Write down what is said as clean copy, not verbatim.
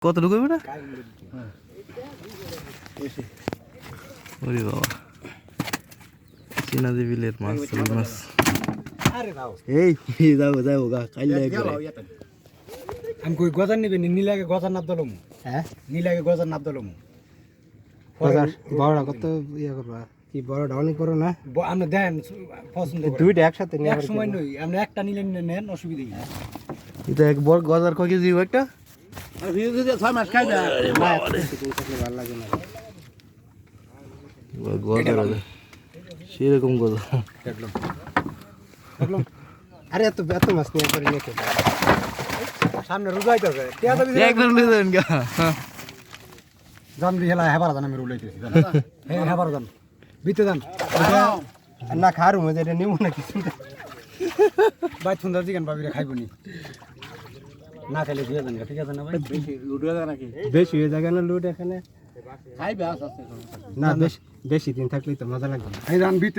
কতটুকু হবে না? ওরে বাবা, চীনা বিলের মাছ, রুই মাছ। এই যাবো গা কাইলে আমি কই গজার নিবে নীলাগে গজার নাপ দলম। হ্যাঁ নীলাগে গজার নাপ দলম। বড়টা কত ইয়ে করবা? কি বড়টা অনেক বড় না? আপনি দেন পছন্দ করে দুইটা একসাথে নিয়ে এক সময় নই, আপনি একটা নিলে নেন, অসুবিধা নেই। এটা এক বড় গজার কয় কেজি একটা? আর ভিউ যদি 6 মাস খাইবে ভালো লাগে না। গজার সেরকম গজা। আরে এত মাছ নিয়ে করে নিয়ে খেতে সামনে রুজাইতেছে একবার নিয়ে যাবেন গা। জান দি হেলা হেবার জান আমি রুলাইতেছি জান। হ্যাঁ হেবার জান বিতে জান না খারু মজা এটা নিব না কিছু ভাই সুন্দর চিকেন পাবিরে খাইবনি না খাইলে দিয়ে দেন ঠিক আছে না ভাই? বেশি লুট হয়ে যায় নাকি? বেশি হয়ে যাবে না লুট এখানে খাইবে আছে না বেশি দিন থাকলেই তো মজা লাগবে না। এই জান বিতে